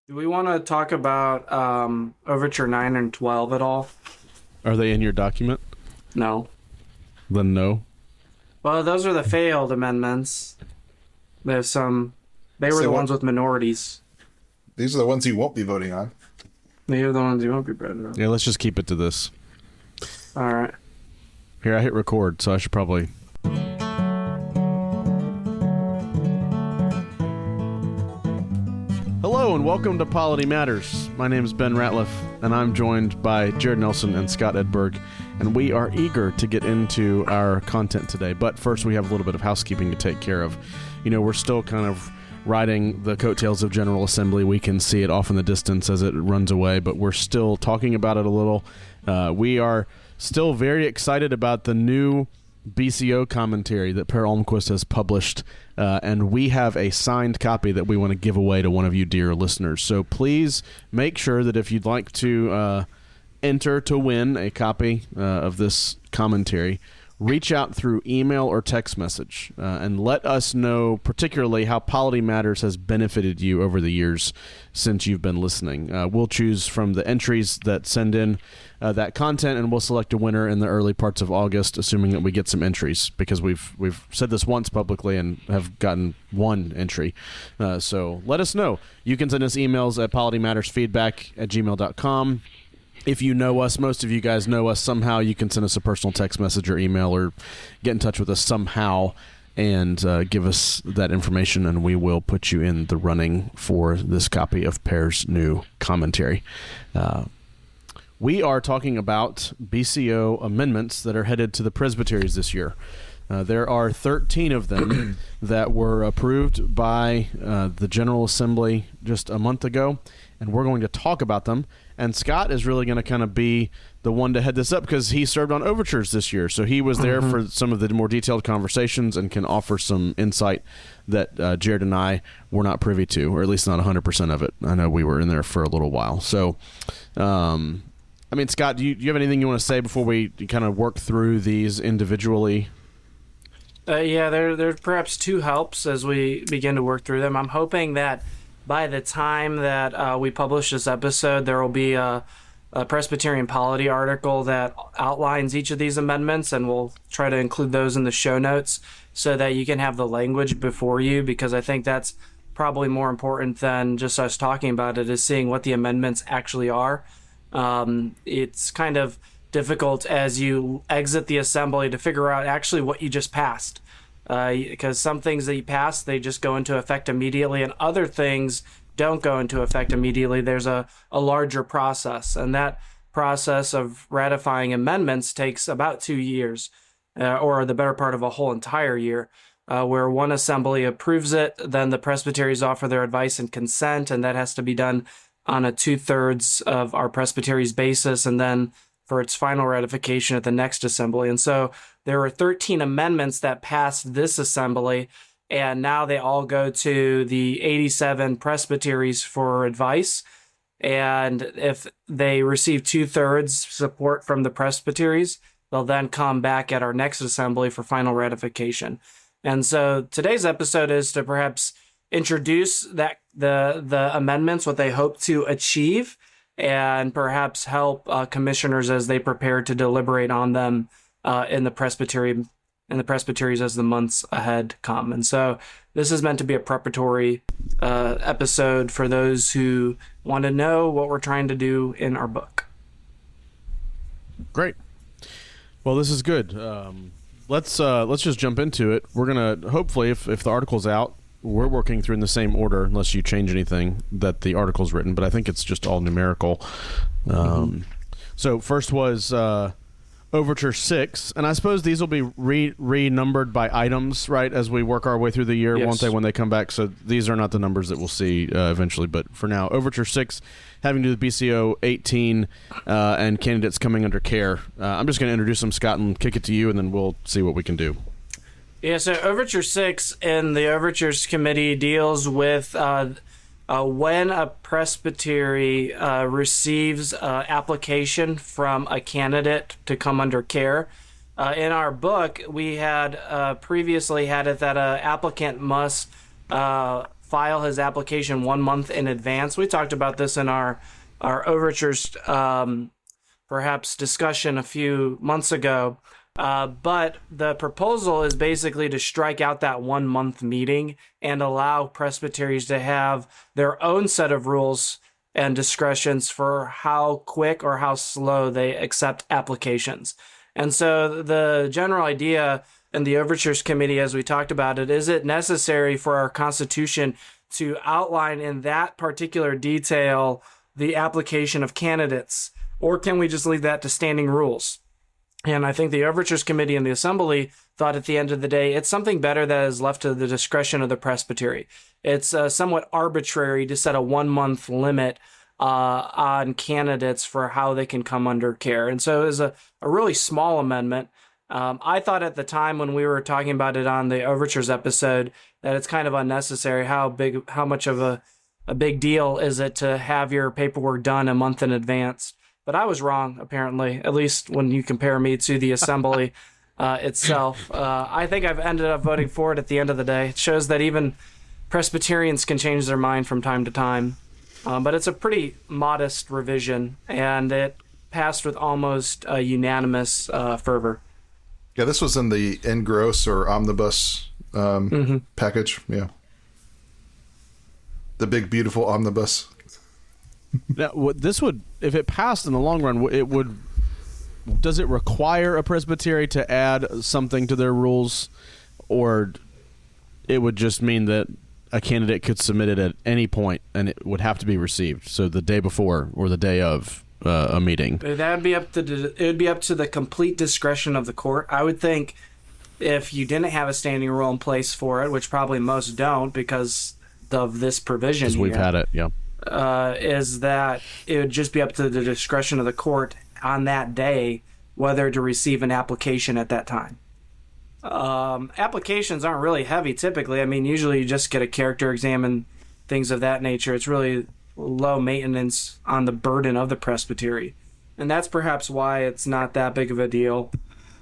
Do we want to talk about Overture 9 and 12 at all? Are they in your document? No. Then no. Well, those are the failed amendments. There's some. They were So the what- ones with minorities. These are the ones you won't be voting on. They are the ones you won't be voting on. Yeah, let's just keep it to this. All right. Here, I hit record, so I should probably... Hello and welcome to Polity Matters. My name is Ben Ratliff, and I'm joined by Jared Nelson and Scott Edberg, and we are eager to get into our content today. But first, we have a little bit of housekeeping to take care of. You know, we're still kind of riding the coattails of General Assembly. We can see it off in the distance as it runs away, but we're still talking about it a little. We are still very excited about the new BCO commentary that Per Almquist has published, and we have a signed copy that we want to give away to one of you dear listeners. So please make sure that if you'd like to enter to win a copy of this commentary, reach out through email or text message and let us know particularly how Polity Matters has benefited you over the years since you've been listening. We'll choose from the entries that send in that content, and we'll select a winner in the early parts of August, assuming that we get some entries, because we've said this once publicly and have gotten one entry. So let us know. You can send us emails at politymattersfeedback@gmail.com. If you know us, most of you guys know us somehow, you can send us a personal text message or email or get in touch with us somehow and give us that information, and we will put you in the running for this copy of Pear's new commentary. We are talking about BCO amendments that are headed to the presbyteries this year. There are 13 of them that were approved by the General Assembly just a month ago, and we're going to talk about them. And Scott is really going to kind of be the one to head this up because he served on overtures this year. So he was there for some of the more detailed conversations and can offer some insight that Jared and I were not privy to, or at least not 100% of it. I know we were in there for a little while. So, I mean, Scott, do you have anything you want to say before we kind of work through these individually? Yeah, there's perhaps two helps as we begin to work through them. I'm hoping that by the time that we publish this episode, there will be a Presbyterian Polity article that outlines each of these amendments, and we'll try to include those in the show notes so that you can have the language before you, because I think that's probably more important than just us talking about it, is seeing what the amendments actually are. It's kind of difficult as you exit the assembly to figure out actually what you just passed. Because some things that you pass, they just go into effect immediately, and other things don't go into effect immediately. There's a larger process, and that process of ratifying amendments takes about 2 years, or the better part of a whole entire year, where one assembly approves it, then the presbyteries offer their advice and consent, and that has to be done on a 2/3 of our presbyteries basis, and then for its final ratification at the next assembly. And so there were 13 amendments that passed this assembly, and now they all go to the 87 presbyteries for advice. And if they receive 2/3 support from the presbyteries, they'll then come back at our next assembly for final ratification. And so today's episode is to perhaps introduce that the amendments, what they hope to achieve, and perhaps help commissioners as they prepare to deliberate on them in the presbyteries as the months ahead come. And so this is meant to be a preparatory episode for those who want to know what we're trying to do in our book. Great. Well, this is good. Let's just jump into it. We're gonna hopefully, if the article's out, we're working through in the same order, unless you change anything that the article's written, but I think it's just all numerical. So first was Overture 6, and I suppose these will be renumbered by items, right, as we work our way through the year, Yes. won't they, when they come back? So these are not the numbers that we'll see eventually, but for now, Overture 6, having to do with BCO 18 and candidates coming under care. I'm just going to introduce them, Scott, and kick it to you, and then we'll see what we can do. Yeah, so Overture 6 in the Overtures Committee deals with when a presbytery receives application from a candidate to come under care. In our book, we had previously had it that an applicant must file his application 1 month in advance. We talked about this in our overtures, perhaps discussion a few months ago. But the proposal is basically to strike out that 1 month meeting and allow presbyteries to have their own set of rules and discretions for how quick or how slow they accept applications. And so the general idea in the Overtures Committee, as we talked about it, is it necessary for our Constitution to outline in that particular detail the application of candidates, or can we just leave that to standing rules? And I think the Overtures Committee and the Assembly thought at the end of the day, it's something better that is left to the discretion of the presbytery. It's somewhat arbitrary to set a 1 month limit on candidates for how they can come under care. And so it was a really small amendment. I thought at the time when we were talking about it on the Overtures episode that it's kind of unnecessary. How much of a big deal is it to have your paperwork done a month in advance? But I was wrong, apparently, at least when you compare me to the Assembly itself. I think I've ended up voting for it at the end of the day. It shows that even Presbyterians can change their mind from time to time. But it's a pretty modest revision, and it passed with almost a unanimous fervor. Yeah, this was in the engross or omnibus package. Yeah. The big, beautiful omnibus. Now, this would, if it passed in the long run, does it require a presbytery to add something to their rules, or it would just mean that a candidate could submit it at any point and it would have to be received? So the day before or the day of a meeting. That would be up to the complete discretion of the court. I would think if you didn't have a standing rule in place for it, which probably most don't because of this provision, because we've had it, yeah. Is that it would just be up to the discretion of the court on that day whether to receive an application at that time. Applications aren't really heavy typically. I mean, usually you just get a character exam and things of that nature. It's really low maintenance on the burden of the presbytery. And that's perhaps why it's not that big of a deal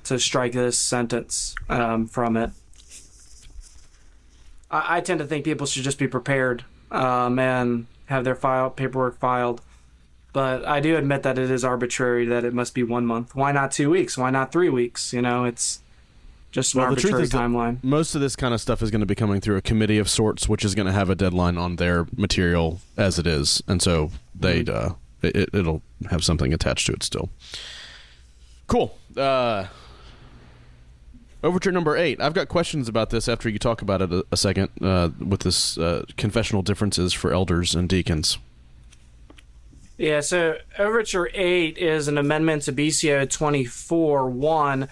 to strike this sentence from it. I tend to think people should just be prepared and have their paperwork filed. But I do admit that it is arbitrary that it must be 1 month. Why not 2 weeks? Why not 3 weeks? It's just an arbitrary timeline. Most of this kind of stuff is going to be coming through a committee of sorts, which is going to have a deadline on their material as it is, and so it'll have something attached to it still. Cool. Overture number 8. I've got questions about this after you talk about it a second, with this confessional differences for elders and deacons. Yeah, so Overture 8 is an amendment to BCO 24-1.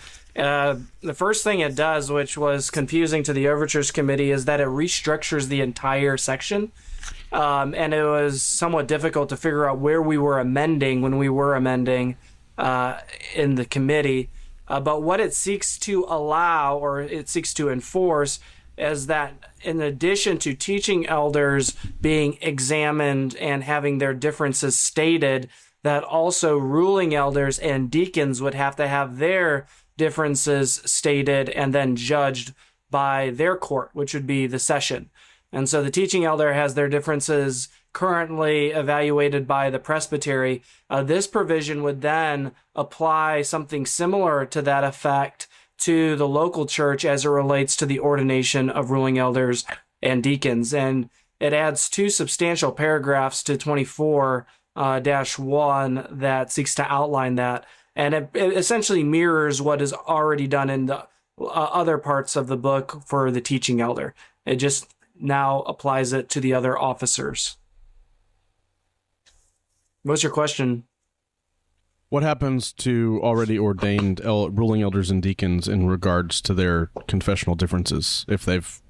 The first thing it does, which was confusing to the Overtures Committee, is that it restructures the entire section. And it was somewhat difficult to figure out where we were amending when we were amending in the committee. But what it seeks to allow, or it seeks to enforce, is that in addition to teaching elders being examined and having their differences stated, that also ruling elders and deacons would have to have their differences stated and then judged by their court, which would be the session. And so the teaching elder has their differences currently evaluated by the presbytery. This provision would then apply something similar to that effect to the local church as it relates to the ordination of ruling elders and deacons. And it adds 2 substantial paragraphs to 24-1 that seeks to outline that. And it essentially mirrors what is already done in the other parts of the book for the teaching elder. It just now applies it to the other officers. What's your question? What happens to already ordained ruling elders and deacons in regards to their confessional differences? If they've,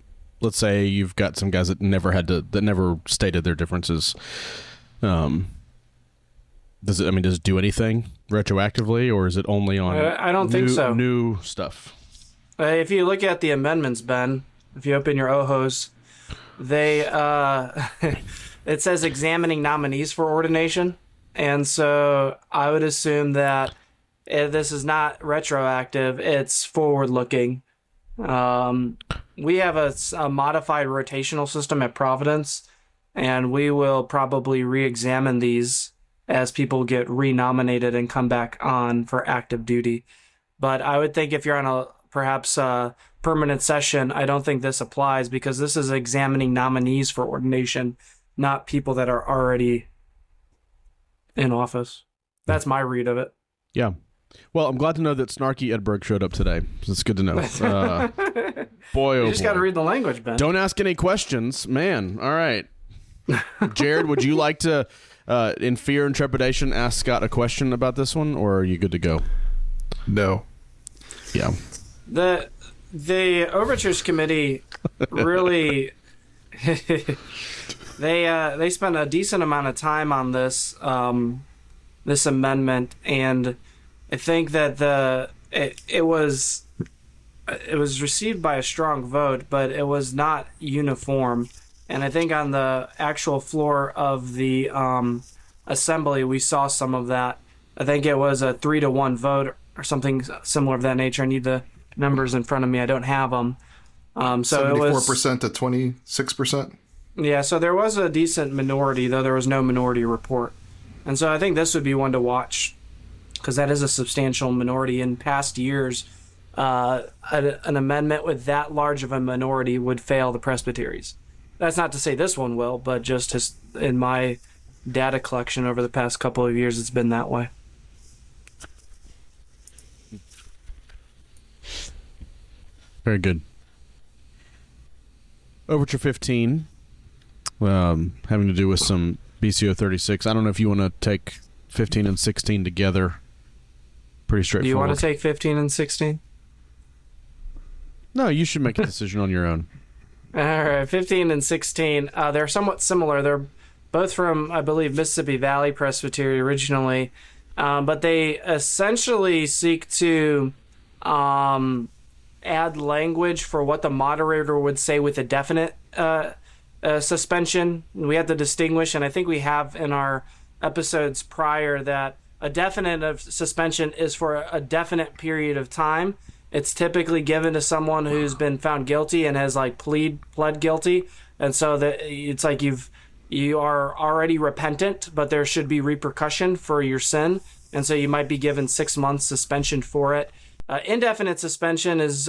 let's say you've got some guys that never stated their differences, does it do anything retroactively, or is it only on I don't think so. New stuff? If you look at the amendments, Ben, if you open your OHOs, they it says examining nominees for ordination. And so I would assume that this is not retroactive, it's forward-looking. we have a modified rotational system at Providence, and we will probably re-examine these as people get renominated and come back on for active duty. But I would think if you're on a perhaps a permanent session, I don't think this applies because this is examining nominees for ordination, not people that are already in office. That's my read of it. Yeah. Well, I'm glad to know that Snarky Edberg showed up today. It's good to know. Boy, oh You just boy. got to read the language, Ben. Don't ask any questions. Man, all right. Jared, would you like to, in fear and trepidation, ask Scott a question about this one, or are you good to go? No. Yeah. The Overtures Committee really... They spent a decent amount of time on this this amendment, and I think that it was received by a strong vote, but it was not uniform. And I think on the actual floor of the assembly, we saw some of that. I think it was a 3-1 vote or something similar of that nature. I need the numbers in front of me. I don't have them. So 74% to 26%. Yeah, so there was a decent minority, though there was no minority report. And so I think this would be one to watch, because that is a substantial minority. In past years, an amendment with that large of a minority would fail the presbyteries. That's not to say this one will, but just in my data collection over the past couple of years, it's been that way. Very good. Overture 15, having to do with some BCO 36. I don't know if you want to take 15 and 16 together. Pretty straightforward. Do you want to take 15 and 16? No, you should make a decision on your own. All right, 15 and 16. They're somewhat similar. They're both from, I believe, Mississippi Valley Presbytery originally, but they essentially seek to add language for what the moderator would say with a definite suspension. We have to distinguish, and I think we have in our episodes prior, that a definite of suspension is for a definite period of time. It's typically given to someone who's been found guilty and has pled guilty, and so that it's like you are already repentant, but there should be repercussion for your sin, and so you might be given 6 months suspension for it. Indefinite suspension is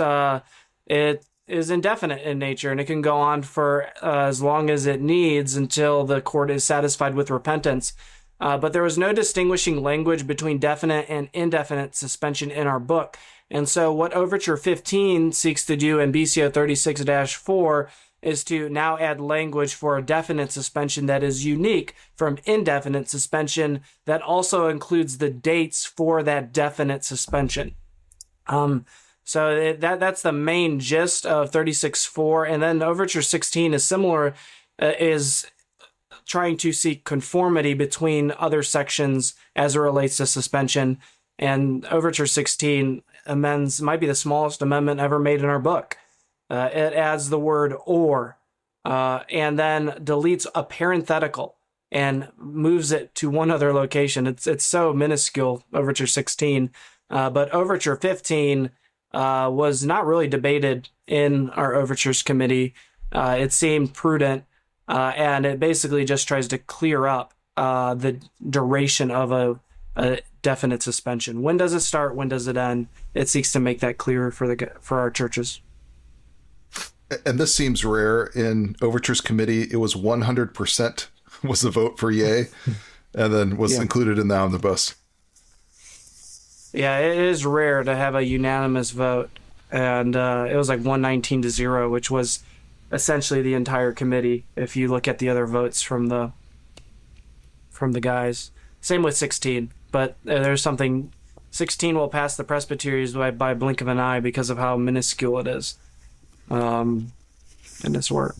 indefinite in nature, and it can go on for as long as it needs until the court is satisfied with repentance. But there was no distinguishing language between definite and indefinite suspension in our book. And so what Overture 15 seeks to do in BCO 36-4 is to now add language for a definite suspension that is unique from indefinite suspension that also includes the dates for that definite suspension. So that's the main gist of 36-4. And then Overture 16 is similar, is trying to seek conformity between other sections as it relates to suspension. And Overture 16 might be the smallest amendment ever made in our book. It adds the word or, and then deletes a parenthetical and moves it to one other location. It's so minuscule, Overture 16. But Overture 15 was not really debated in our Overtures Committee. It seemed prudent, and it basically just tries to clear up the duration of a definite suspension. When does it start? When does it end? It seeks to make that clearer for our churches. And this seems rare. In Overtures Committee, it was 100% was the vote for yay, and then was included in the omnibus. Yeah, it is rare to have a unanimous vote, and it was like 119-0, which was essentially the entire committee. If you look at the other votes from the guys, same with 16. But there's something. 16 will pass the presbyteries by a blink of an eye because of how minuscule it is in this work.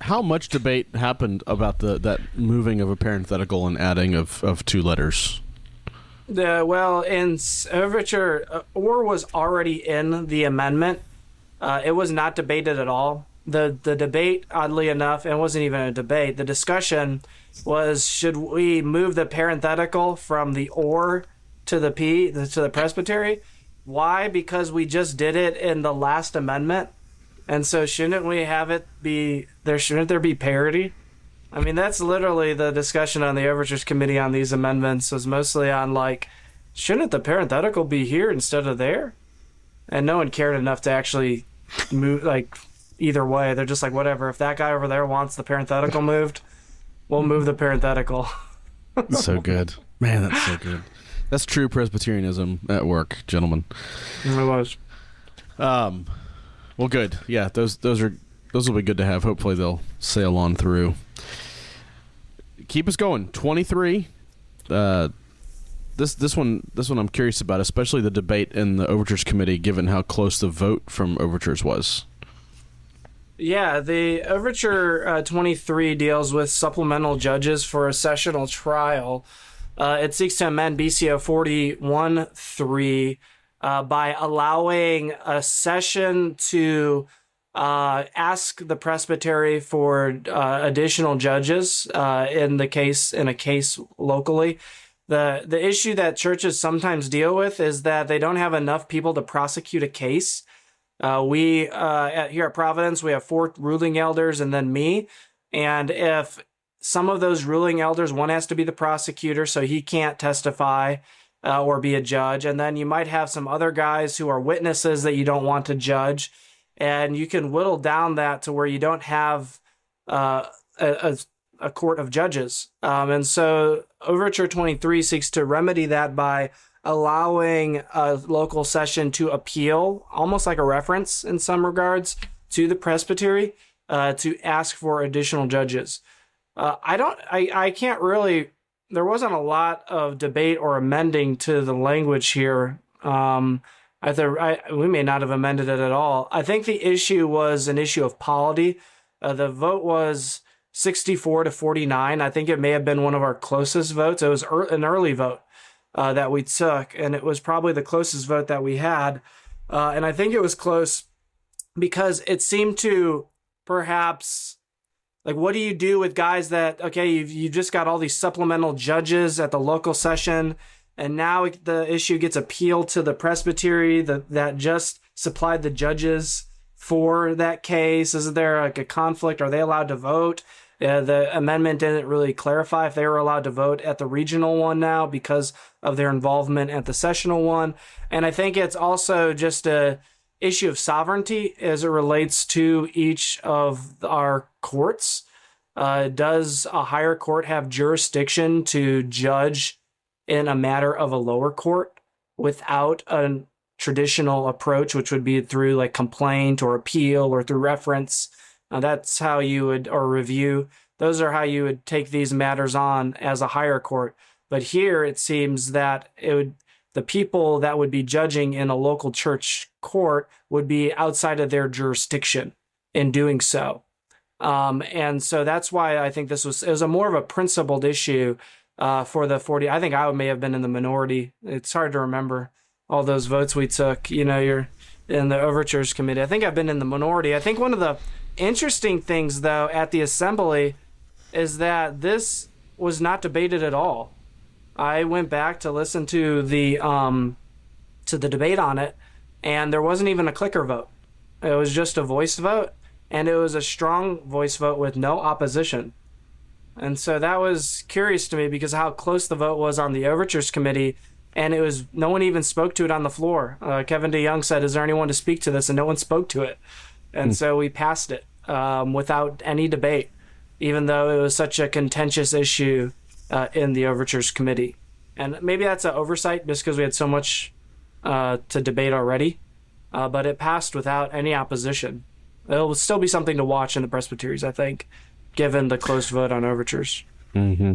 How much debate happened about that moving of a parenthetical and adding of two letters? Well, in Overture, or was already in the amendment. It was not debated at all. The debate, oddly enough, it wasn't even a debate. The discussion was, should we move the parenthetical from the or to the P, to the presbytery? Why? Because we just did it in the last amendment. And so shouldn't we have it be there? Shouldn't there be parity? I mean, that's literally the discussion on the Overtures Committee on these amendments was mostly on like, shouldn't the parenthetical be here instead of there? And no one cared enough to actually move like either way. They're just like, whatever. If that guy over there wants the parenthetical moved, we'll move the parenthetical. So good. Man, that's so good. That's true Presbyterianism at work, gentlemen. It was. Well, good. Yeah, those will be good to have. Hopefully they'll sail on through. Keep us going. 23. This one I'm curious about, especially the debate in the Overtures Committee, given how close the vote from Overtures was. Yeah, the Overture 23 deals with supplemental judges for a sessional trial. It seeks to amend BCO 41.3 by allowing a session to ask the presbytery for additional judges in a case locally. The issue that churches sometimes deal with is that they don't have enough people to prosecute a case. Here at Providence, we have 4 ruling elders and then me. And if some of those ruling elders, one has to be the prosecutor, so he can't testify or be a judge. And then you might have some other guys who are witnesses that you don't want to judge. And you can whittle down that to where you don't have a court of judges. And so Overture 23 seeks to remedy that by allowing a local session to appeal, almost like a reference in some regards, to the presbytery to ask for additional judges. I can't really, there wasn't a lot of debate or amending to the language here. We may not have amended it at all. I think the issue was an issue of polity. The vote was 64-49. I think it may have been one of our closest votes. It was an early vote that we took, and it was probably the closest vote that we had. And I think it was close because it seemed to perhaps, like, what do you do with guys that, okay, you've just got all these supplemental judges at the local session, and now the issue gets appealed to the presbytery that just supplied the judges for that case. Is there like a conflict? Are they allowed to vote? The amendment didn't really clarify if they were allowed to vote at the regional one now because of their involvement at the sessional one. And I think it's also just a issue of sovereignty as it relates to each of our courts. Does a higher court have jurisdiction to judge in a matter of a lower court without a traditional approach, which would be through like complaint or appeal or through reference? That's how you would, or review. Those are how you would take these matters on as a higher court. But here it seems that the people that would be judging in a local church court would be outside of their jurisdiction in doing so. And so that's why I think it was a more of a principled issue for the 40. I think I may have been in the minority. It's hard to remember all those votes we took. You're in the Overtures Committee. I think I've been in the minority. I think one of the interesting things, though, at the assembly is that this was not debated at all. I went back to listen to the debate on it, and there wasn't even a clicker vote. It was just a voice vote, and it was a strong voice vote with no opposition. And so that was curious to me because of how close the vote was on the Overtures Committee, and it was no one even spoke to it on the floor. Kevin DeYoung said, "Is there anyone to speak to this?" And no one spoke to it. And so we passed it without any debate, even though it was such a contentious issue in the Overtures Committee. And maybe that's an oversight just because we had so much to debate already. But it passed without any opposition. It'll still be something to watch in the presbyteries, I think, given the close vote on overtures. Mm-hmm.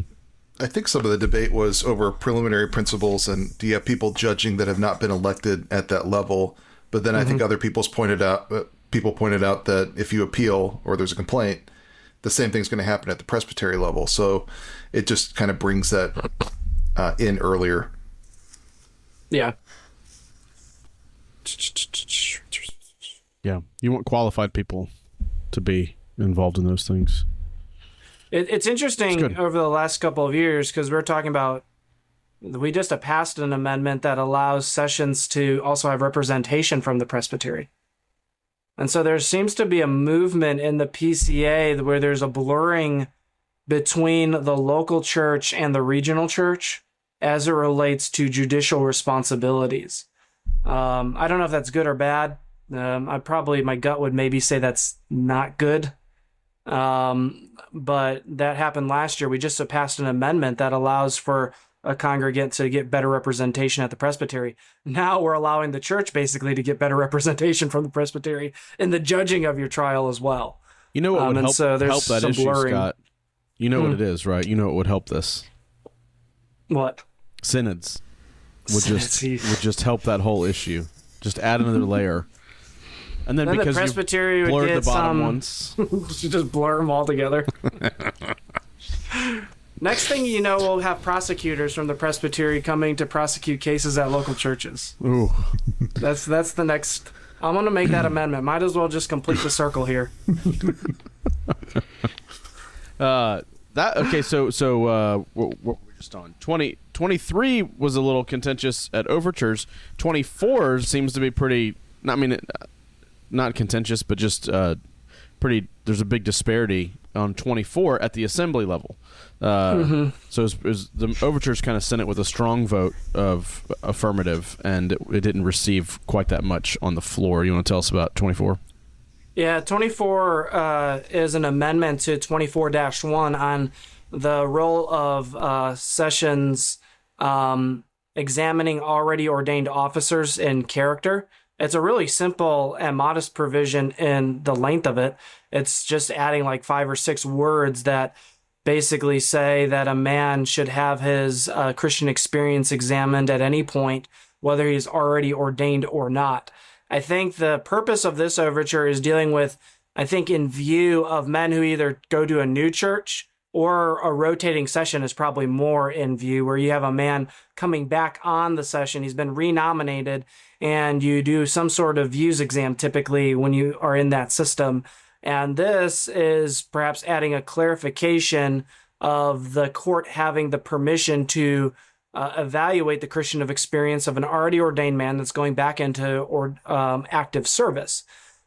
I think some of the debate was over preliminary principles and do you have people judging that have not been elected at that level? But then I think other people pointed out that if you appeal or there's a complaint, the same thing's going to happen at the presbytery level. So it just kind of brings that in earlier. Yeah. Yeah. You want qualified people to be involved in those things. It's interesting over the last couple of years because we're talking about we just passed an amendment that allows sessions to also have representation from the presbytery. And so there seems to be a movement in the PCA where there's a blurring between the local church and the regional church as it relates to judicial responsibilities. I don't know if that's good or bad. My gut would maybe say that's not good. But that happened last year. We just passed an amendment that allows for a congregant to get better representation at the presbytery. Now we're allowing the church basically to get better representation from the presbytery in the judging of your trial as well. You know what would help, so help that issue, blurring. Scott? You know what it is, right? You know what would help this? What? Synods would just help that whole issue. Just add another layer. And then because the presbytery you blurred would get the bottom some, ones. just blur them all together. Next thing you know, we'll have prosecutors from the presbytery coming to prosecute cases at local churches. Ooh. That's the next. I'm going to make that amendment. Might as well just complete the circle here. So what were we just on? 23 was a little contentious at overtures. 24 seems to be pretty. Not contentious, but just pretty. There's a big disparity on 24 at the assembly level. So the overtures kind of sent it with a strong vote of affirmative, and it didn't receive quite that much on the floor. You want to tell us about 24? Yeah, 24 is an amendment to 24-1 on the role of sessions examining already ordained officers in character. It's a really simple and modest provision in the length of it. It's just adding like 5 or 6 words that basically say that a man should have his Christian experience examined at any point, whether he's already ordained or not. I think the purpose of this overture is dealing with, I think, in view of men who either go to a new church or a rotating session is probably more in view, where you have a man coming back on the session. He's been renominated, and you do some sort of views exam typically when you are in that system. And this is perhaps adding a clarification of the court having the permission to evaluate the Christian experience of an already ordained man that's going back into active service.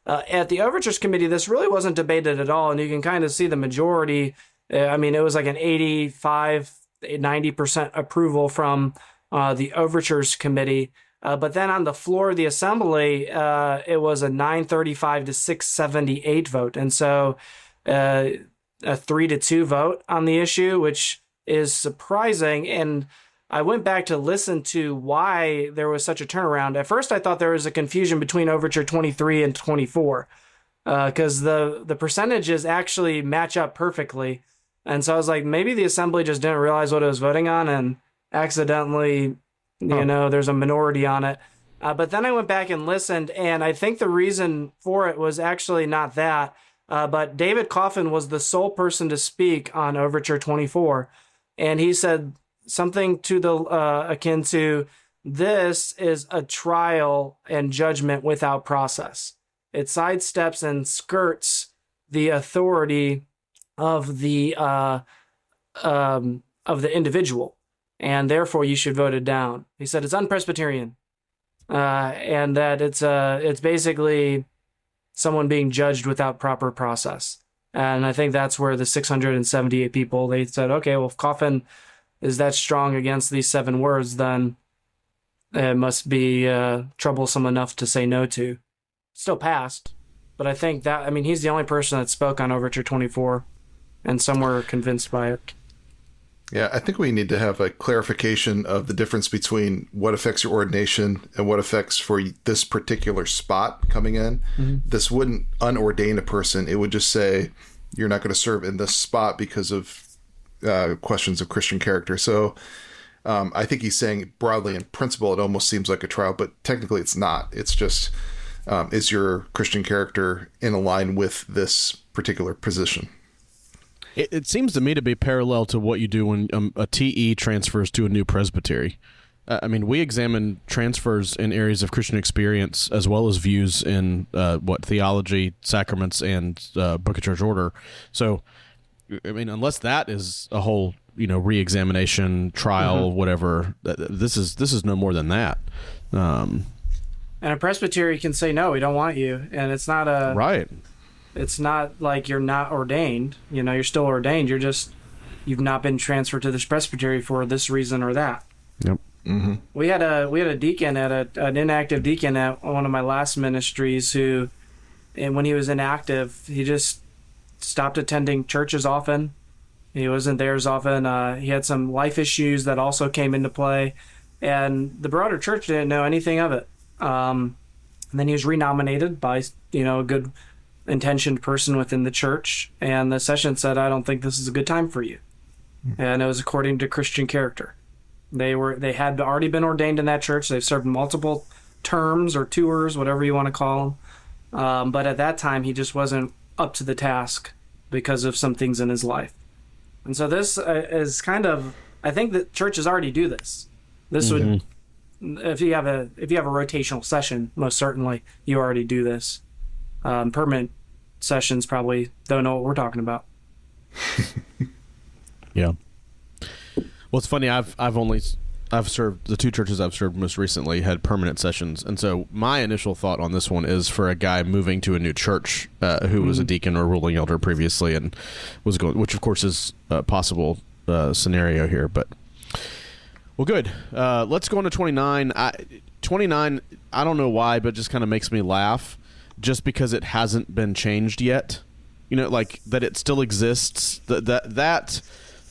At the Overtures Committee, this really wasn't debated at all, and you can kind of see the majority. It was like an 85-90% approval from the Overtures Committee. But then on the floor of the assembly, it was a 935 to 678 vote. And so a 3-2 vote on the issue, which is surprising. And I went back to listen to why there was such a turnaround. At first, I thought there was a confusion between Overture 23 and 24 because the percentages actually match up perfectly. And so I was like, maybe the assembly just didn't realize what it was voting on and accidentally... there's a minority on it. But then I went back and listened, and I think the reason for it was actually not that. But David Coffin was the sole person to speak on Overture 24. And he said something to the akin to, this is a trial and judgment without process. It sidesteps and skirts the authority of the individual. And therefore you should vote it down. He said it's un-Presbyterian, and that it's basically someone being judged without proper process. And I think that's where the 678 people, they said, okay, well, if Coffin is that strong against these 7 words, then it must be troublesome enough to say no to. Still passed, but I think that, he's the only person that spoke on Overture 24, and some were convinced by it. Yeah, I think we need to have a clarification of the difference between what affects your ordination and what affects for this particular spot coming in. Mm-hmm. This wouldn't unordain a person. It would just say you're not going to serve in this spot because of questions of Christian character. So I think he's saying broadly in principle, it almost seems like a trial, but technically it's not. It's just, is your Christian character in line with this particular position? It seems to me to be parallel to what you do when a TE transfers to a new presbytery. We examine transfers in areas of Christian experience as well as views in theology, sacraments, and book of church order. So, unless that is a whole re-examination, trial, whatever. This is no more than that. And a presbytery can say, no, we don't want you. And it's not right. It's not like you're not ordained. You're still ordained. You've not been transferred to this presbytery for this reason or that. Yep. Mm-hmm. We had a deacon an inactive deacon at one of my last ministries who, and when he was inactive, he just stopped attending church as often. He wasn't there as often. He had some life issues that also came into play, and the broader church didn't know anything of it. And then he was renominated by a good intentioned person within the church, and the session said, I don't think this is a good time for you. And it was according to Christian character. They had already been ordained in that church. They've served multiple terms or tours, whatever you want to call them. But at that time, he just wasn't up to the task because of some things in his life. And so this is kind of, I think that churches already do this. This would, if you have a rotational session, most certainly you already do this. Permanent sessions probably don't know what we're talking about. Yeah. Well, it's funny. I've served, the two churches I've served most recently had permanent sessions, and so my initial thought on this one is for a guy moving to a new church who was a deacon or ruling elder previously and was going, which of course is a possible scenario here. But well, good. Let's go on to 29. 29. I don't know why, but it just kind of makes me laugh, just because it hasn't been changed yet. Like that it still exists. That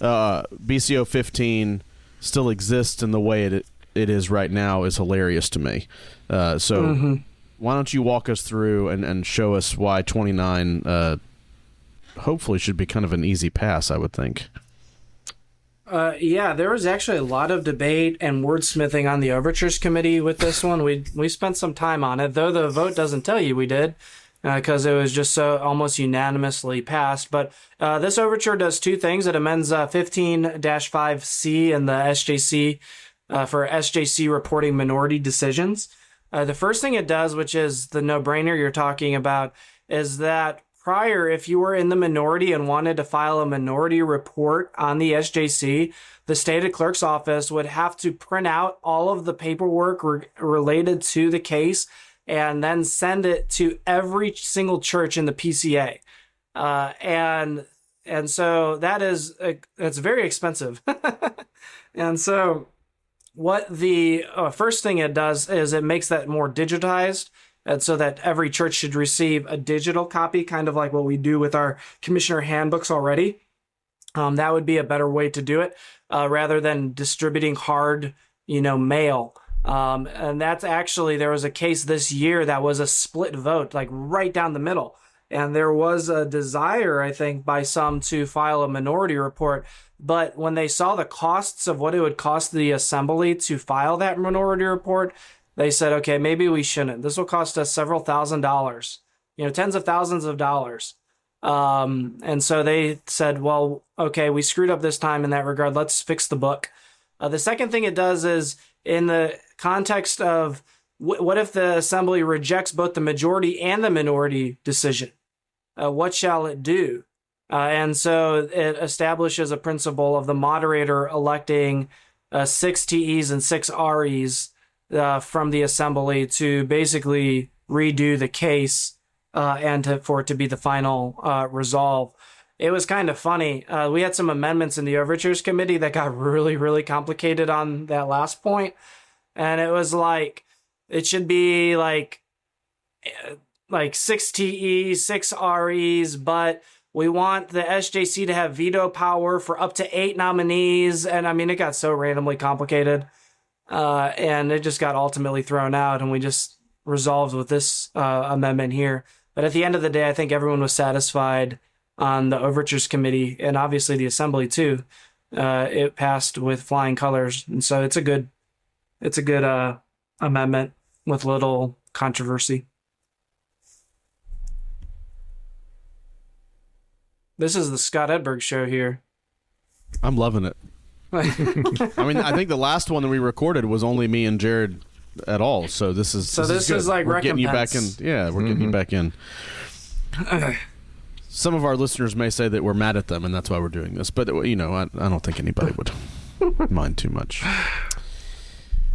BCO 15 still exists in the way it is right now is hilarious to me. So why don't you walk us through and show us why 29 hopefully should be kind of an easy pass, I would think. Yeah, there was actually a lot of debate and wordsmithing on the Overtures Committee with this one. We spent some time on it, though the vote doesn't tell you we did, because it was just so almost unanimously passed. But this overture does two things. It amends 15-5C in the SJC for SJC reporting minority decisions. The first thing it does, which is the no-brainer you're talking about, is that prior, if you were in the minority and wanted to file a minority report on the SJC, the state clerk's office would have to print out all of the paperwork related to the case and then send it to every single church in the PCA. And so it's very expensive. And so what the first thing it does is it makes that more digitized, and so that every church should receive a digital copy, kind of like what we do with our commissioner handbooks already. That would be a better way to do it, rather than distributing hard, mail. And that's actually, there was a case this year that was a split vote, like right down the middle. And there was a desire, I think, by some to file a minority report. But when they saw the costs of what it would cost the assembly to file that minority report, they said, okay, maybe we shouldn't. This will cost us several $1,000s, tens of thousands of dollars. And so they said, well, okay, we screwed up this time in that regard. Let's fix the book. The second thing it does is, in the context of what if the assembly rejects both the majority and the minority decision? What shall it do? And so it establishes a principle of the moderator electing 6 TEs and 6 REs from the assembly to basically redo the case and for it to be the final resolve. It was kind of funny. We had some amendments in the Overtures Committee that got really, really complicated on that last point. And it was like, it should be like 6 TEs, 6 REs, but we want the SJC to have veto power for up to 8 nominees. And I mean, it got so randomly complicated. And it just got ultimately thrown out, and we just resolved with this amendment here. But at the end of the day, I think everyone was satisfied on the Overtures Committee, and obviously the Assembly too. It passed with flying colors, and so it's a good amendment with little controversy. This is the Scott Edberg show here. I'm loving it. I mean, I think the last one that we recorded was only me and Jared at all. So this is like we're getting you back in. recompense. Yeah, we're getting you back in. some of our listeners may say that we're mad at them, and that's why we're doing this. But, I don't think anybody would mind too much.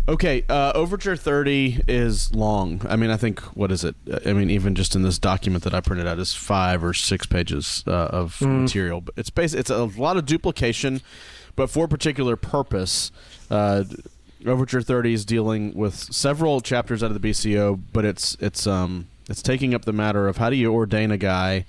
Okay, Overture 30 is long. I mean, I think, what is it? I mean, even just in this document that I printed out is 5 or 6 pages of material. But it's a lot of duplication, but for a particular purpose. Overture 30 is dealing with several chapters out of the BCO, but it's taking up the matter of how do you ordain a guy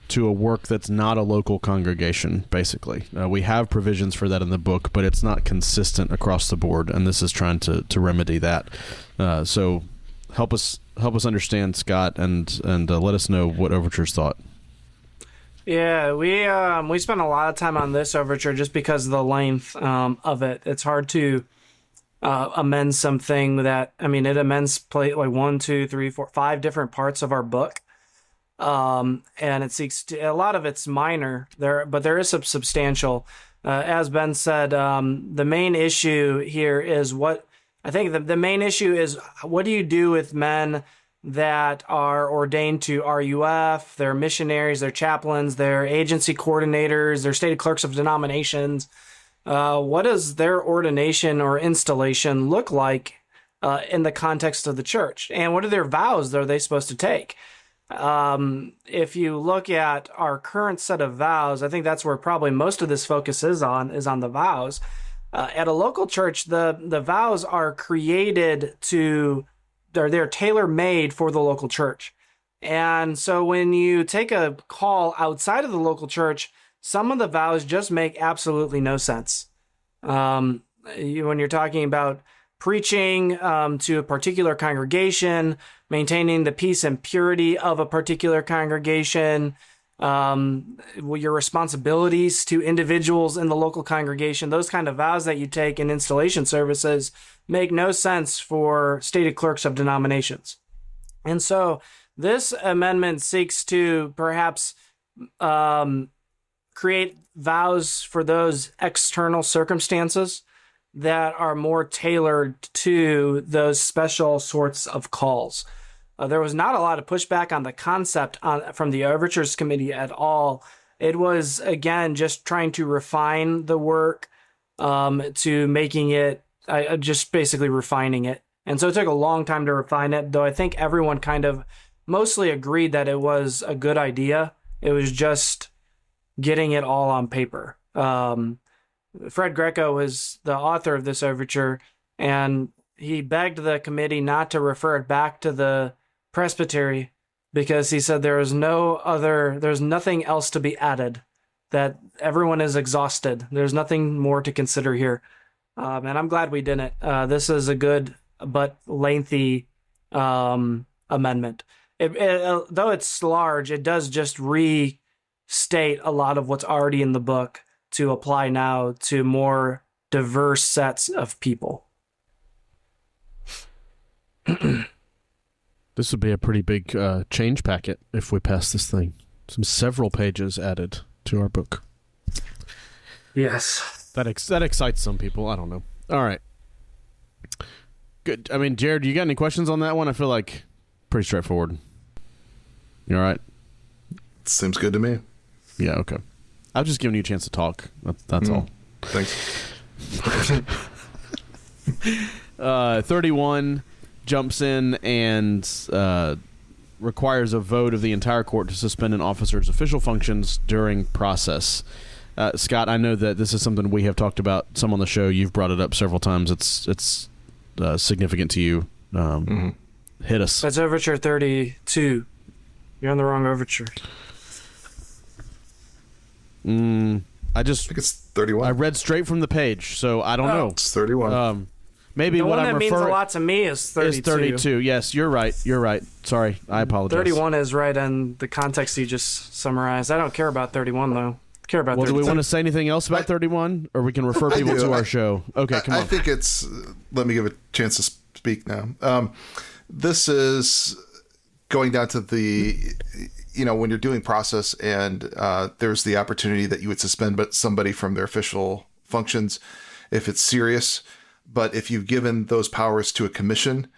to a work that's not a local congregation, basically. We have provisions for that in the book, but it's not consistent across the board, and this is trying to remedy that. So help us understand, Scott, and let us know what Overture's thought. Yeah, we spent a lot of time on this overture just because of the length of it. It's hard to amend something that, I mean, it amends like 1, 2, 3, 4, 5 different parts of our book. And it seeks to, a lot of it's minor there, but there is some substantial. As Ben said, the main issue here is the main issue is what do you do with men that are ordained to RUF, they're missionaries, they're chaplains, they're agency coordinators, they're stated clerks of denominations. What does their ordination or installation look like in the context of the church? And what are their vows are they supposed to take? If you look at our current set of vows, I think that's where probably most of this focus is on the vows. At a local church, the vows are created they're tailor-made for the local church. And so when you take a call outside of the local church, some of the vows just make absolutely no sense. When you're talking about preaching to a particular congregation, maintaining the peace and purity of a particular congregation, your responsibilities to individuals in the local congregation, those kind of vows that you take in installation services make no sense for stated clerks of denominations. And so this amendment seeks to perhaps create vows for those external circumstances that are more tailored to those special sorts of calls. There was not a lot of pushback on the concept from the Overtures Committee at all. It was, again, just trying to refine the work to making it, just basically refining it. And so it took a long time to refine it, though I think everyone kind of mostly agreed that it was a good idea. It was just getting it all on paper. Fred Greco was the author of this overture, and he begged the committee not to refer it back to the presbytery because he said there's nothing else to be added, that everyone is exhausted. There's nothing more to consider here. And I'm glad we didn't. This is a good but lengthy amendment. Though it's large, it does just restate a lot of what's already in the book to apply now to more diverse sets of people. This would be a pretty big change packet if we pass this thing. Several pages added to our book. Yes. That excites some people. I don't know. All right. Good. I mean, Jared, you got any questions on that one? I feel like pretty straightforward. You all right? Seems good to me. Yeah, okay. I've just given you a chance to talk. That's all. Thanks. 31 jumps in and requires a vote of the entire court to suspend an officer's official functions during process. Scott, I know that this is something we have talked about some on the show. You've brought it up several times. It's significant to you. Hit us. That's Overture 32. You're on the wrong overture. I think it's 31. I read straight from the page, so I don't know. It's 31. Maybe the what one I'm that means referring a lot to me is 32. Is 32. Yes, you're right. Sorry, I apologize. 31 is right in the context you just summarized. I don't care about 31 though. I care about 32. Do we want to say anything else about 31, or we can refer people to our show? Okay, come on. I think it's. Let me give a chance to speak now. This is going down to the. When you're doing process and there's the opportunity that you would suspend somebody from their official functions if it's serious. But if you've given those powers to a commission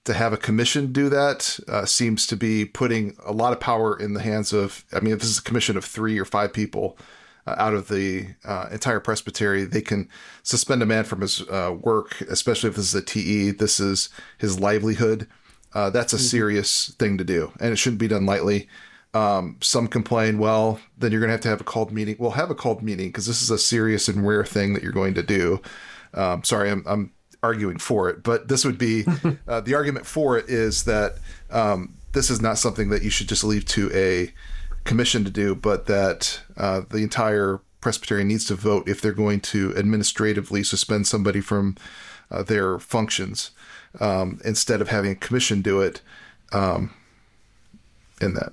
to have a commission do that seems to be putting a lot of power in the hands of, I mean, if this is a commission of 3 or 5 people out of the entire presbytery, they can suspend a man from his work, especially if this is a TE, this is his livelihood. That's a serious thing to do, and it shouldn't be done lightly. Some complain, well, then you're going to have a called meeting. Well, have a called meeting because this is a serious and rare thing that you're going to do. Sorry, I'm arguing for it, but this would be the argument for it is that this is not something that you should just leave to a commission to do, but that the entire presbytery needs to vote if they're going to administratively suspend somebody from their functions instead of having a commission do it in that.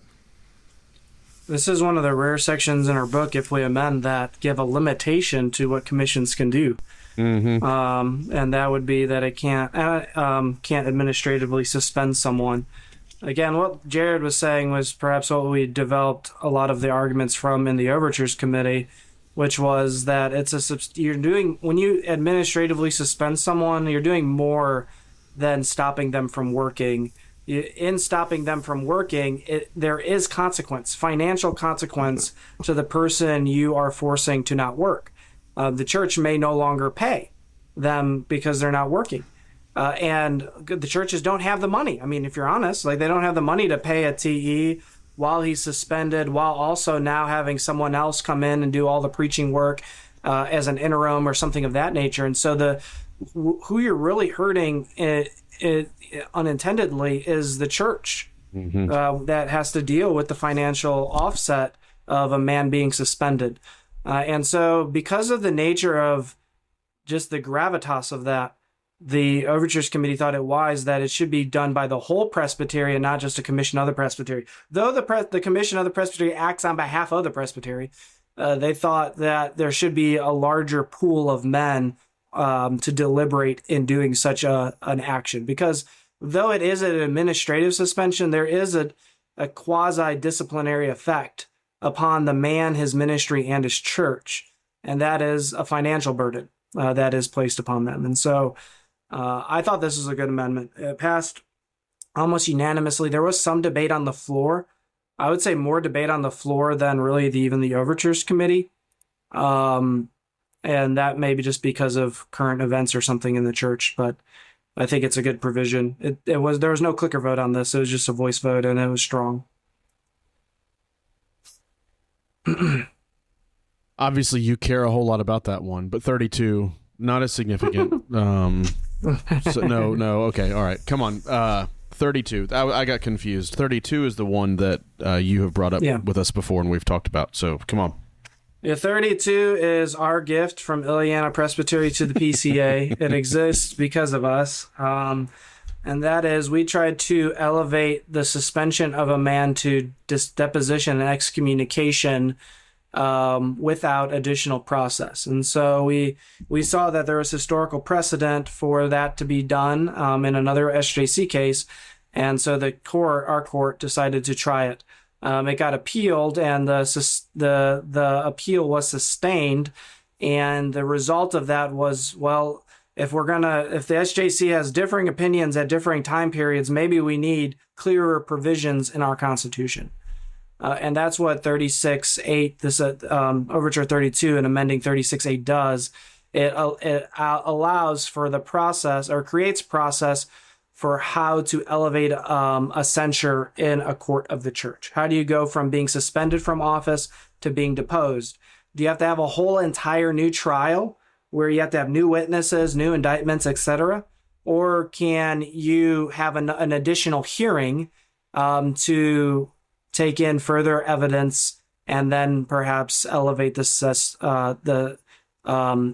This is one of the rare sections in our book, if we amend that, give a limitation to what commissions can do. And that would be that it can't administratively suspend someone. Again, what Jared was saying was perhaps what we developed a lot of the arguments from in the Overtures Committee, which was that when you administratively suspend someone, you're doing more than stopping them from working. In stopping them from working, there is financial consequence to the person you are forcing to not work. The church may no longer pay them because they're not working. And the churches don't have the money. I mean, if you're honest, they don't have the money to pay a TE while he's suspended, while also now having someone else come in and do all the preaching work as an interim or something of that nature. And so who you're really hurting unintendedly is the church that has to deal with the financial offset of a man being suspended. And so because of the nature of just the gravitas of that, the Overtures Committee thought it wise that it should be done by the whole presbytery and not just a commission of the presbytery. Though the commission of the presbytery acts on behalf of the presbytery, they thought that there should be a larger pool of men to deliberate in doing such an action. Because though it is an administrative suspension, there is a quasi-disciplinary effect upon the man, his ministry, and his church. And that is a financial burden that is placed upon them. And so I thought this was a good amendment. It passed almost unanimously. There was some debate on the floor. I would say more debate on the floor than really even the Overtures Committee. And that may be just because of current events or something in the church. But I think it's a good provision. There was no clicker vote on this. It was just a voice vote, and it was strong. Obviously, you care a whole lot about that one, but 32, not as significant. So no. Okay, all right. Come on. 32. I got confused. 32 is the one that you have brought up with us before and we've talked about. So come on. Yeah, 32 is our gift from Ileana Presbytery to the PCA. It exists because of us. And that is, we tried to elevate the suspension of a man to deposition and excommunication without additional process. And so we saw that there was historical precedent for that to be done in another SJC case. And so our court decided to try it. It got appealed, and the appeal was sustained. And the result of that was, well, if the SJC has differing opinions at differing time periods, maybe we need clearer provisions in our Constitution. And that's what 36.8, this Overture 32 and amending 36.8 does. It allows for the process, or creates process for how to elevate a censure in a court of the church. How do you go from being suspended from office to being deposed? Do you have to have a whole entire new trial where you have to have new witnesses, new indictments, etc.? Or can you have an additional hearing to take in further evidence and then perhaps elevate the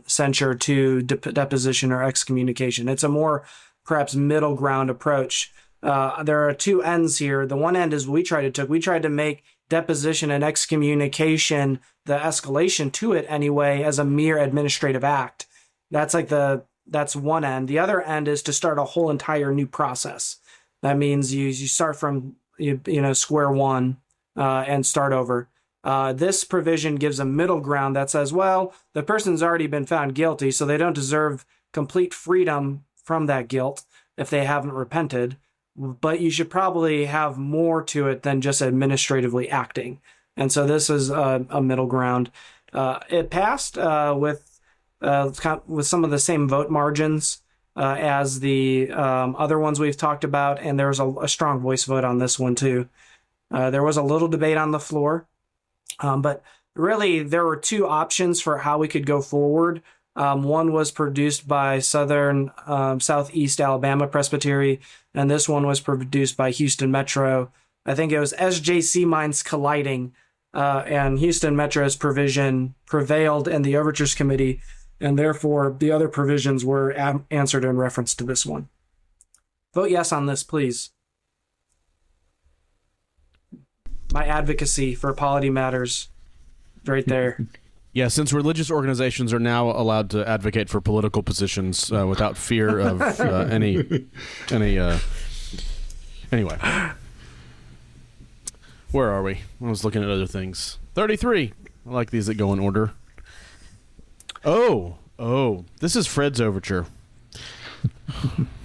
censure to deposition or excommunication? It's a more perhaps middle ground approach. There are two ends here. The one end is we tried to make deposition and excommunication, the escalation to it anyway, as a mere administrative act. That's one end. The other end is to start a whole entire new process. That means you start from square one and start over. This provision gives a middle ground that says, well, the person's already been found guilty, so they don't deserve complete freedom from that guilt if they haven't repented. but you should probably have more to it than just administratively acting. And so this is a middle ground. It passed with some of the same vote margins as the other ones we've talked about, and there was a strong voice vote on this one too. There was a little debate on the floor, but really there were two options for how we could go forward. One was produced by Southeast Alabama Presbytery, and this one was produced by Houston Metro. I think it was SJC minds colliding, and Houston Metro's provision prevailed in the Overtures Committee, and therefore the other provisions were answered in reference to this one. Vote yes on this, please. My advocacy for polity matters right there. Yeah, since religious organizations are now allowed to advocate for political positions without fear of any anyway. Where are we? I was looking at other things. 33. I like these that go in order. Oh, this is Fred's overture.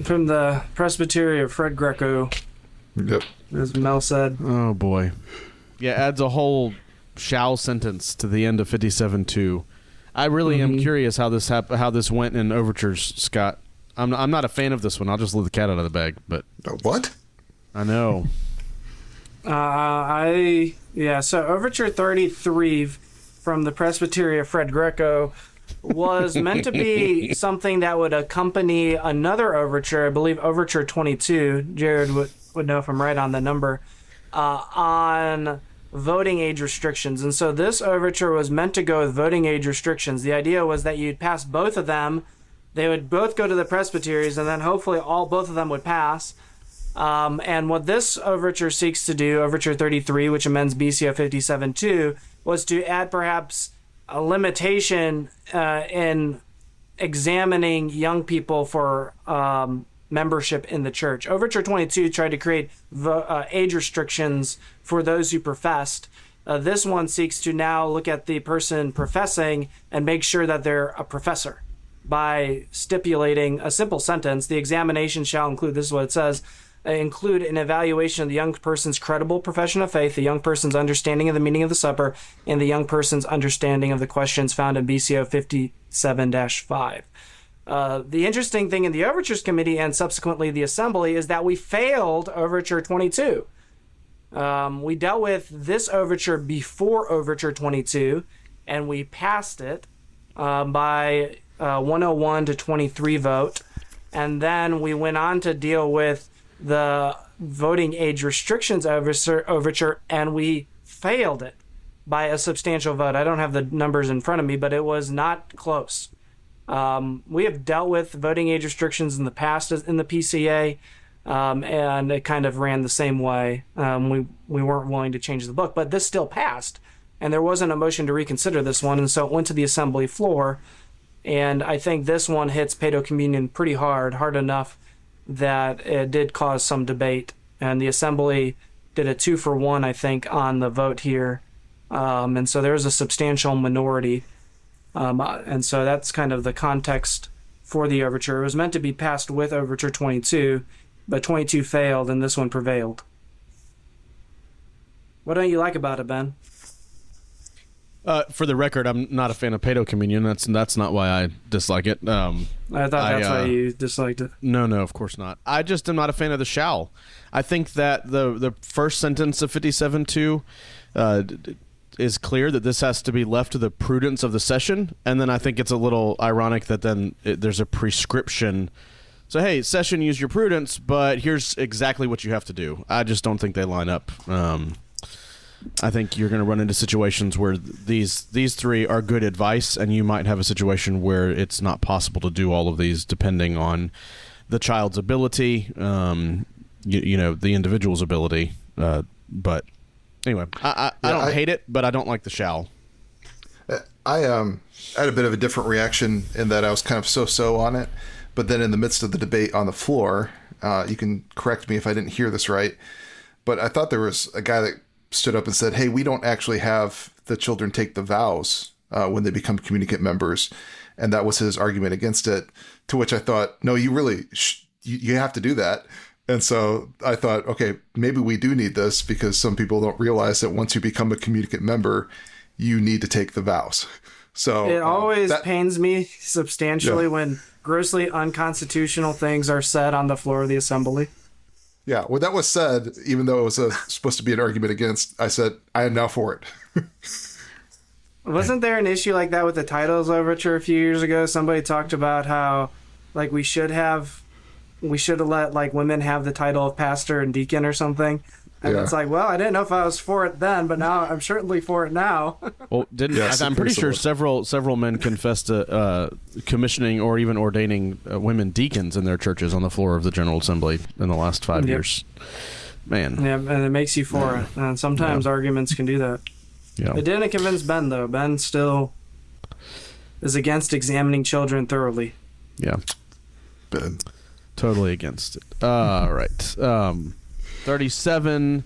From the Presbytery of Fred Greco. Yep. As Mel said. Oh, boy. Yeah, adds a whole shall sentence to the end of 57-2. I really am curious how this went in overtures, Scott. I'm not a fan of this one. I'll just let the cat out of the bag. But what? I know. So Overture 33 from the Presbytery of Fred Greco was meant to be something that would accompany another overture, I believe Overture 22. Jared would know if I'm right on the number, on voting age restrictions. And so this overture was meant to go with voting age restrictions. The idea was that you'd pass both of them. They would both go to the presbyteries, and then hopefully both of them would pass. And what this overture seeks to do, Overture 33, which amends BCO 57-2, was to add perhaps a limitation in examining young people for membership in the church. Overture 22 tried to create age restrictions for those who professed. This one seeks to now look at the person professing and make sure that they're a professor by stipulating a simple sentence: the examination shall include, this is what it says, include an evaluation of the young person's credible profession of faith, the young person's understanding of the meaning of the supper, and the young person's understanding of the questions found in BCO 57-5. The interesting thing in the Overtures Committee and subsequently the Assembly is that we failed Overture 22. We dealt with this overture before Overture 22, and we passed it by 101 to 23 vote. And then we went on to deal with the voting age restrictions overture, and we failed it by a substantial vote. I don't have the numbers in front of me, but it was not close. We have dealt with voting age restrictions in the past in the PCA, and it kind of ran the same way. We weren't willing to change the book, but this still passed, and there wasn't a motion to reconsider this one, and so it went to the Assembly floor. And I think this one hits Paedo Communion pretty hard enough that it did cause some debate. And the Assembly did a 2-for-1, I think, on the vote here. And so there's a substantial minority. And so that's kind of the context for the overture. It was meant to be passed with Overture 22, but 22 failed, and this one prevailed. What don't you like about it, Ben? For the record, I'm not a fan of Paedo Communion. That's not why I dislike it. I thought that's why you disliked it. No, of course not. I just am not a fan of the shall. I think that the first sentence of 57-2 is clear that this has to be left to the prudence of the session, and then I think it's a little ironic that then there's a prescription. So, hey, session, use your prudence, but here's exactly what you have to do. I just don't think they line up. I think you're going to run into situations where these three are good advice, and you might have a situation where it's not possible to do all of these depending on the child's ability, the individual's ability. But anyway, I don't hate it, but I don't like the shall. I had a bit of a different reaction in that I was kind of so-so on it, but then in the midst of the debate on the floor, you can correct me if I didn't hear this right, but I thought there was a guy that stood up and said, hey, we don't actually have the children take the vows when they become communicant members. And that was his argument against it, to which I thought, no, you really, you have to do that. And so I thought, okay, maybe we do need this, because some people don't realize that once you become a communicant member, you need to take the vows. So it always pains me substantially when grossly unconstitutional things are said on the floor of the assembly. Yeah, when that was said, even though it was supposed to be an argument against, I said, I am now for it. Wasn't there an issue like that with the titles overture a few years ago? Somebody talked about how, like, we should have let, like, women have the title of pastor and deacon or something. And it's like, well, I didn't know if I was for it then, but now I'm certainly for it now. Well, I'm pretty sure several men confessed to commissioning or even ordaining women deacons in their churches on the floor of the General Assembly in the last 5 years. Man. Yeah, and it makes you for it. And sometimes arguments can do that. Yeah. It didn't convince Ben, though. Ben still is against examining children thoroughly. Yeah. Ben. Totally against it. All right. 37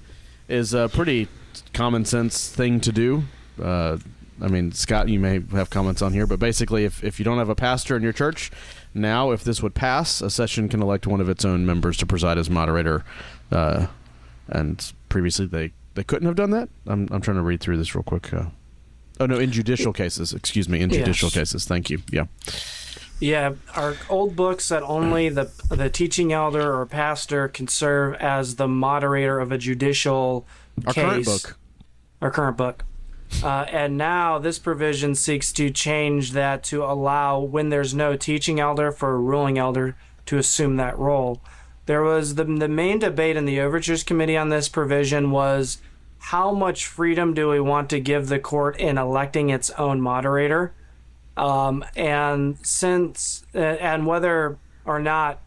is a pretty common sense thing to do. I mean, Scott, you may have comments on here, but basically, if you don't have a pastor in your church, now, if this would pass, a session can elect one of its own members to preside as moderator. And previously, they couldn't have done that. I'm trying to read through this real quick. Oh, no, in judicial cases. Excuse me, in judicial cases. Thank you. Yeah. Yeah, our old book said only the teaching elder or pastor can serve as the moderator of a judicial case. Our current book. And now this provision seeks to change that to allow, when there's no teaching elder, for a ruling elder to assume that role. There was the main debate in the Overtures Committee on this provision was how much freedom do we want to give the court in electing its own moderator? And whether or not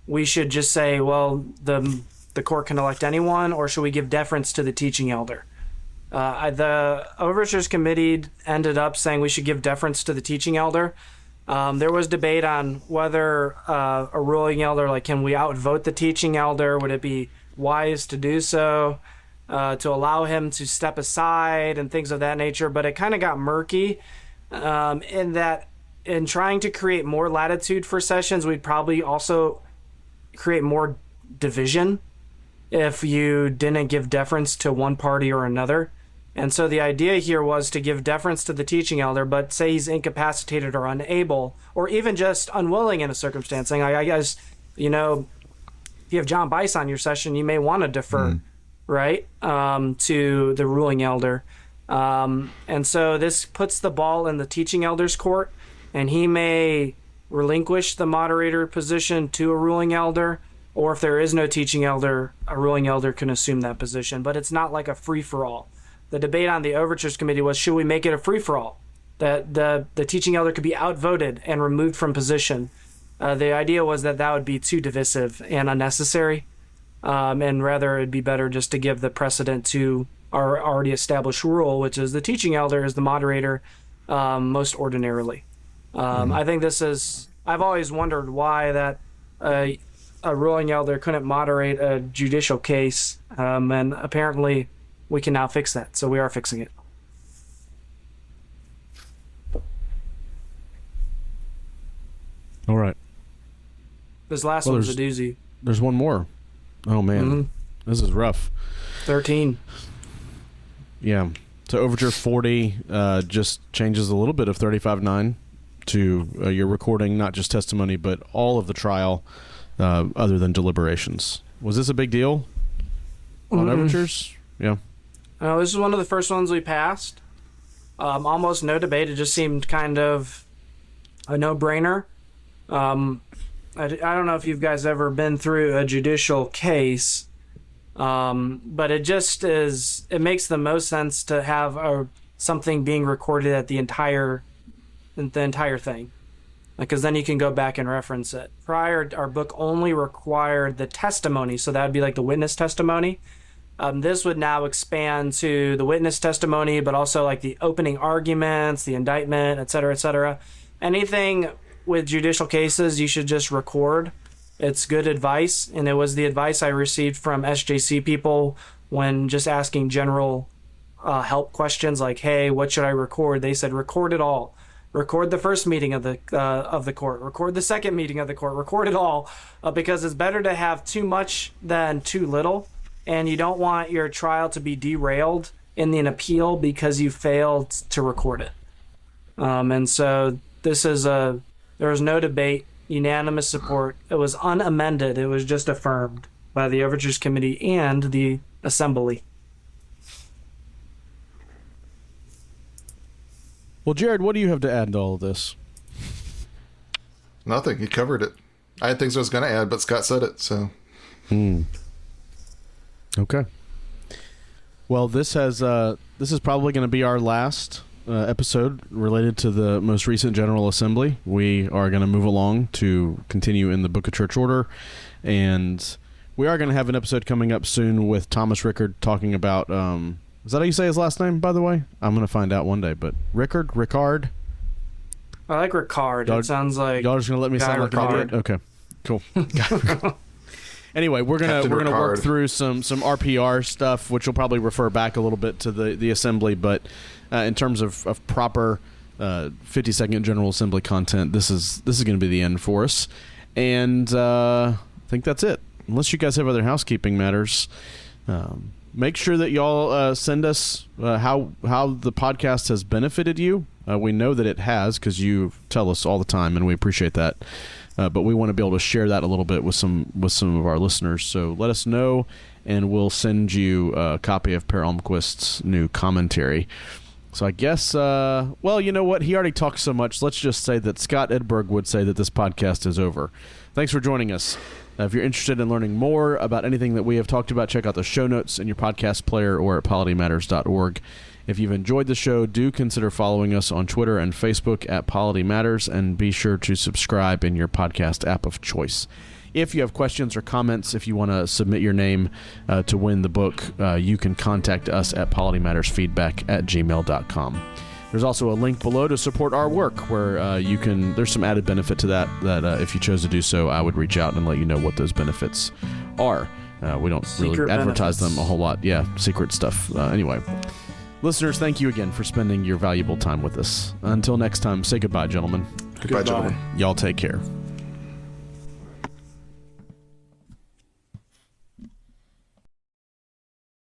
we should just say, well, the court can elect anyone, or should we give deference to the teaching elder? The Overtures Committee ended up saying we should give deference to the teaching elder. There was debate on whether a ruling elder, like, can we outvote the teaching elder? Would it be wise to do so, to allow him to step aside and things of that nature? But it kind of got murky. In that, in trying to create more latitude for sessions, we'd probably also create more division if you didn't give deference to one party or another. And so the idea here was to give deference to the teaching elder, but say he's incapacitated or unable, or even just unwilling in a circumstance. Saying, I guess, if you have John Bice on your session, you may want to defer, right, to the ruling elder. And so this puts the ball in the teaching elder's court, and he may relinquish the moderator position to a ruling elder, or if there is no teaching elder, a ruling elder can assume that position. But it's not like a free-for-all. The debate on the Overtures Committee was, should we make it a free-for-all? That the teaching elder could be outvoted and removed from position. The idea was that would be too divisive and unnecessary, and rather it'd be better just to give the precedent to our already established rule, which is the teaching elder is the moderator most ordinarily. I think I've always wondered why that a ruling elder couldn't moderate a judicial case, and apparently we can now fix that, so we are fixing it. All right. This last one's a doozy. There's one more. Oh, man. This is rough. 13. Yeah. So Overture 40 just changes a little bit of 35.9 to you're recording not just testimony, but all of the trial other than deliberations. Was this a big deal on Overtures? Yeah. This is one of the first ones we passed. Almost no debate. It just seemed kind of a no-brainer. I don't know if you guys ever been through a judicial case, but it just is. It makes the most sense to have something being recorded at the entire thing, because then you can go back and reference it. Prior, our book only required the testimony, so that would be like the witness testimony. This would now expand to the witness testimony, but also like the opening arguments, the indictment, et cetera, et cetera. Anything with judicial cases, you should just record. It's good advice, and it was the advice I received from SJC people when just asking general help questions like, hey, what should I record? They said, record it all. record the first meeting of the court, record the second meeting of the court, record it all, because it's better to have too much than too little, and you don't want your trial to be derailed in an appeal because you failed to record it. And so there was no debate, unanimous support. It was unamended. It was just affirmed by the Overtures Committee and the Assembly. Well, Jared, what do you have to add to all of this? Nothing. He covered it. I had things I was going to add, but Scott said it, so. Okay. Well, this is probably going to be our last episode related to the most recent General Assembly. We are going to move along to continue in the Book of Church Order, and we are going to have an episode coming up soon with Thomas Rickard talking about... is that how you say his last name, by the way? I'm going to find out one day, but Ricard? I like Ricard. It sounds like... Y'all just going to let me sound like an idiot? Okay, cool. Anyway, we're gonna work through some RPR stuff, which will probably refer back a little bit to the Assembly, but in terms of proper 50-second General Assembly content, this is going to be the end for us. And I think that's it. Unless you guys have other housekeeping matters, make sure that y'all send us how the podcast has benefited you. We know that it has, because you tell us all the time, and we appreciate that. But we want to be able to share that a little bit with some of our listeners. So let us know, and we'll send you a copy of Per Almquist's new commentary. So I guess, well, you know what? He already talked so much. Let's just say that Scott Edberg would say that this podcast is over. Thanks for joining us. If you're interested in learning more about anything that we have talked about, check out the show notes in your podcast player or at politymatters.org. If you've enjoyed the show, do consider following us on Twitter and Facebook at Polity Matters, and be sure to subscribe in your podcast app of choice. If you have questions or comments, if you want to submit your name to win the book, you can contact us at polymattersfeedback@gmail.com. There's also a link below to support our work, where there's some added benefit to that if you chose to do so, I would reach out and let you know what those benefits are. We don't really advertise them a whole lot. Yeah, secret stuff. Anyway. Listeners, thank you again for spending your valuable time with us. Until next time, say goodbye, gentlemen. Goodbye, gentlemen. Y'all take care.